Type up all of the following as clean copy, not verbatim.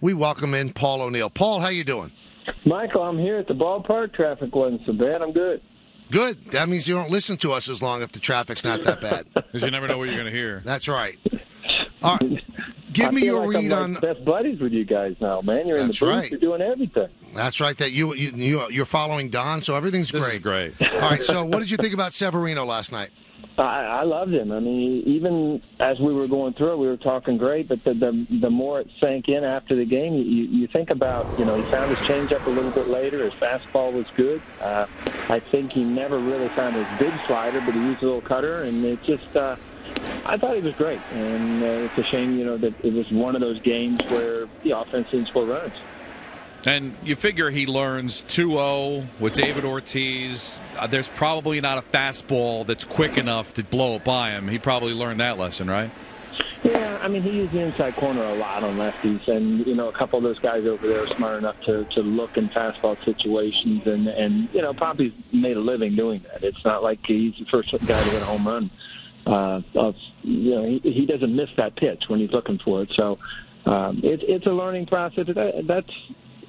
we welcome in Paul O'Neill. Paul, how you doing? Michael, I'm here at the ballpark. Traffic wasn't so bad. I'm good. Good. That means you don't listen to us as long if the traffic's not that bad. Because you never know what you're going to hear. That's right. All right. Give me your read on. I'm best buddies with you guys now, man. You're in the booth. Right. You're doing everything. That's right. That you're following Don, so everything's great. This is great. All right. So, what did you think about Severino last night? I loved him. I mean, even as we were going through it, we were talking great, but the more it sank in after the game, you think about, he found his changeup a little bit later. His fastball was good. I think he never really found his big slider, but he used a little cutter, and it just I thought he was great. And it's a shame, that it was one of those games where the offense didn't score runs. And you figure he learns 2-0 with David Ortiz. There's probably not a fastball that's quick enough to blow it by him. He probably learned that lesson, right? Yeah, I mean, he used the inside corner a lot on lefties. And, a couple of those guys over there are smart enough to look in fastball situations. And Poppy's made a living doing that. It's not like he's the first guy to hit a home run. He doesn't miss that pitch when he's looking for it. So it's a learning process. That's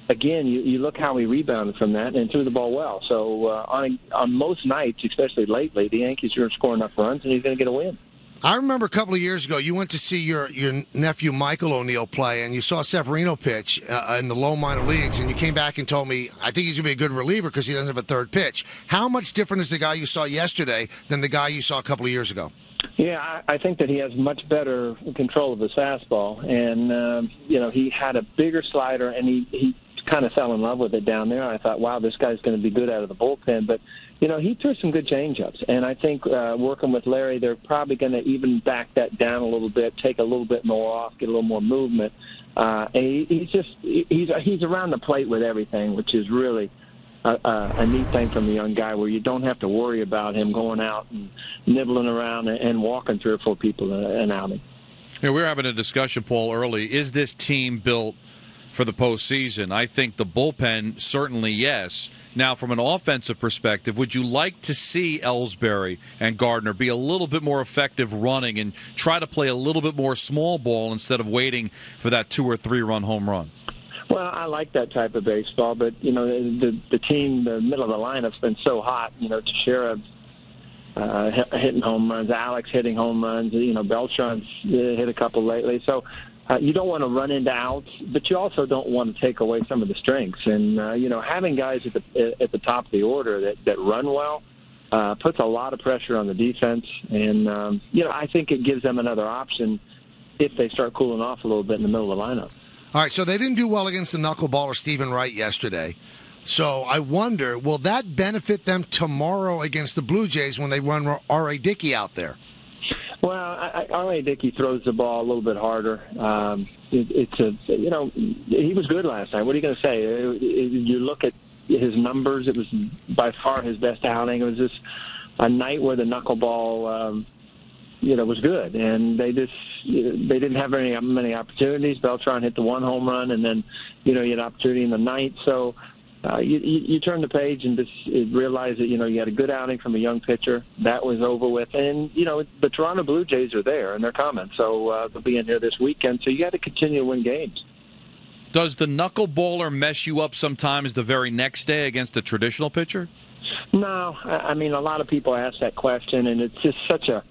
again, you look how he rebounded from that and threw the ball well. So on most nights, especially lately, the Yankees are going to score enough runs, and he's going to get a win. I remember a couple of years ago, you went to see your nephew Michael O'Neill play, and you saw Severino pitch in the low minor leagues, and you came back and told me, I think he's going to be a good reliever because he doesn't have a third pitch. How much different is the guy you saw yesterday than the guy you saw a couple of years ago? Yeah, I think that he has much better control of his fastball, and he had a bigger slider, and he kind of fell in love with it down there. I thought, wow, this guy's going to be good out of the bullpen, but he threw some good changeups, and I think working with Larry, they're probably going to even back that down a little bit, take a little bit more off, get a little more movement. And he's around the plate with everything, which is really a neat thing from a young guy where you don't have to worry about him going out and nibbling around and walking 3 or 4 people an outing. We were having a discussion, Paul, early. Is this team built for the postseason? I think the bullpen, certainly yes. Now, from an offensive perspective, would you like to see Ellsbury and Gardner be a little bit more effective running and try to play a little bit more small ball instead of waiting for that 2 or 3 run home run? Well, I like that type of baseball, but, the team, the middle of the lineup's been so hot. Teixeira hitting home runs, Alex hitting home runs, Beltran's hit a couple lately. So you don't want to run into outs, but you also don't want to take away some of the strengths. And, having guys at the top of the order that run well puts a lot of pressure on the defense. And, I think it gives them another option if they start cooling off a little bit in the middle of the lineup. All right, so they didn't do well against the knuckleballer Stephen Wright yesterday. So I wonder, will that benefit them tomorrow against the Blue Jays when they run R.A. Dickey out there? Well, R.A. Dickey throws the ball a little bit harder. He was good last night. What are you going to say? You look at his numbers, it was by far his best outing. It was just a night where the knuckleball was good, and they didn't have very many opportunities. Beltran hit the 1 home run, and then you had opportunity in the ninth. So you turn the page and just realize that you had a good outing from a young pitcher. That was over with, and the Toronto Blue Jays are there and they're coming, so they'll be in here this weekend. So you got to continue to win games. Does the knuckleballer mess you up sometimes the very next day against a traditional pitcher? No, I mean a lot of people ask that question, and it's just such a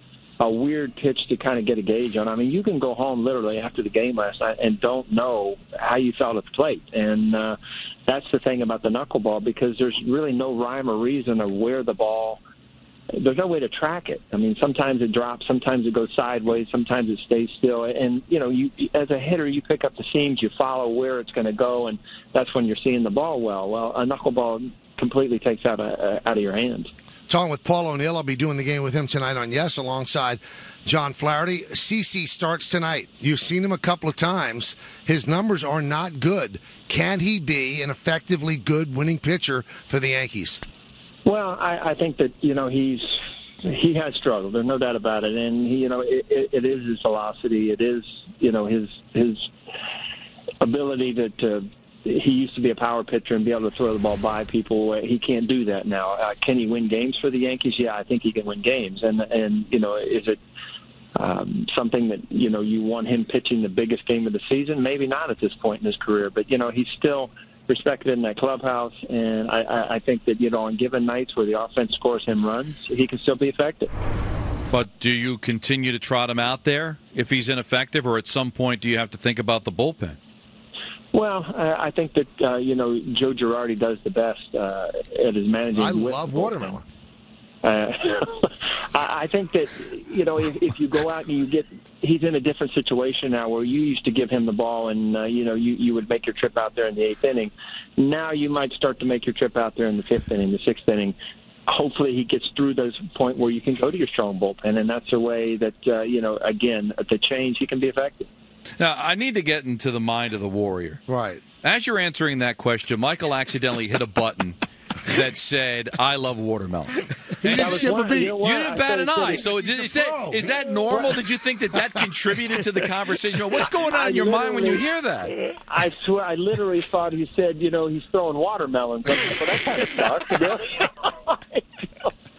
weird pitch to kind of get a gauge on. I mean, you can go home literally after the game last night and don't know how you felt at the plate. And that's the thing about the knuckleball, because there's really no rhyme or reason of where the ball, there's no way to track it. I mean, sometimes it drops, sometimes it goes sideways, sometimes it stays still. And, you as a hitter, you pick up the seams, you follow where it's going to go, and that's when you're seeing the ball well. Well, a knuckleball completely takes out of your hands. Talking with Paul O'Neill. I'll be doing the game with him tonight on Yes, alongside John Flaherty. CC starts tonight. You've seen him a couple of times. His numbers are not good. Can he be an effectively good winning pitcher for the Yankees? Well, I think that, he has struggled. There's no doubt about it. And, it is his velocity. It is, his ability to he used to be a power pitcher and be able to throw the ball by people. He can't do that now. Can he win games for the Yankees? Yeah, I think he can win games. And is it something that, you want him pitching the biggest game of the season. Maybe not at this point in his career, but, he's still respected in that clubhouse, and I think that, on given nights where the offense scores him runs, he can still be effective. But do you continue to trot him out there if he's ineffective, or at some point do you have to think about the bullpen? Well, I think that, Joe Girardi does the best at his managing. I love watermelon. I think that, if you go out and he's in a different situation now where you used to give him the ball and, you would make your trip out there in the 8th inning. Now you might start to make your trip out there in the 5th inning, the 6th inning. Hopefully he gets through those point where you can go to your strong bullpen, and that's a way that, again, at the change, he can be effective. Now, I need to get into the mind of the Warrior. Right. As you're answering that question, Michael accidentally hit a button that said, I love watermelon. He didn't skip a beat. You didn't bat an eye. So is that normal? Did you think that contributed to the conversation? What's going on in your mind when you hear that? I swear, I literally thought he said, he's throwing watermelons. So that kind of sucks.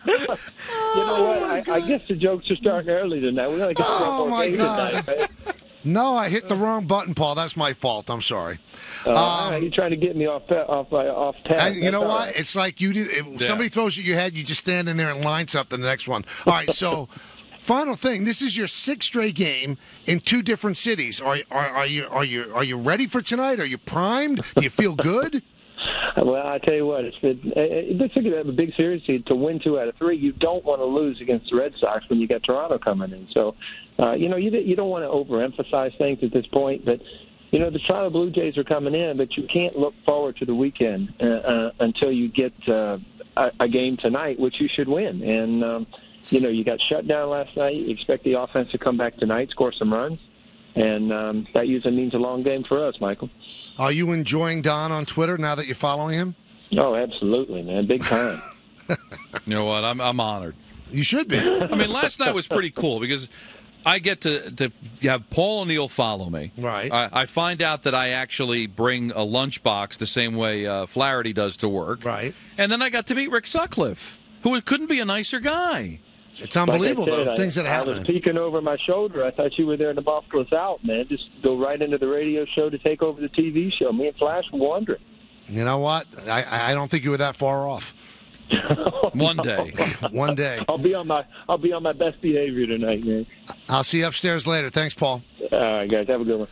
You know what? I guess the jokes are starting early tonight. We're going to get one more game tonight, right? No, I hit the wrong button, Paul. That's my fault. I'm sorry. You're trying to get me off task. And you know what? Right. It's like you did. If somebody throws at your head, you just stand in there and line something the next one. All right, so final thing. This is your 6th straight game in 2 different cities. Are you ready for tonight? Are you primed? Do you feel good? Well, I tell you what, this is a big series to win 2 out of 3. You don't want to lose against the Red Sox when you got Toronto coming in. So, you don't want to overemphasize things at this point. But, the Toronto Blue Jays are coming in, but you can't look forward to the weekend until you get a game tonight, which you should win. And, you got shut down last night. You expect the offense to come back tonight, score some runs. And that usually means a long game for us, Michael. Are you enjoying Don on Twitter now that you're following him? Oh, absolutely, man. Big time. You know what? I'm honored. You should be. I mean, last night was pretty cool because I get to have Paul O'Neill follow me. Right. I find out that I actually bring a lunchbox the same way Flaherty does to work. Right. And then I got to meet Rick Sutcliffe, who couldn't be a nicer guy. It's unbelievable, the things that happen. I was peeking over my shoulder. I thought you were there in the Buffalo's out, man. Just go right into the radio show to take over the TV show. Me and Flash were wondering. You know what? I don't think you were that far off. One day. One day. I'll be on my best behavior tonight, man. I'll see you upstairs later. Thanks, Paul. All right, guys. Have a good one.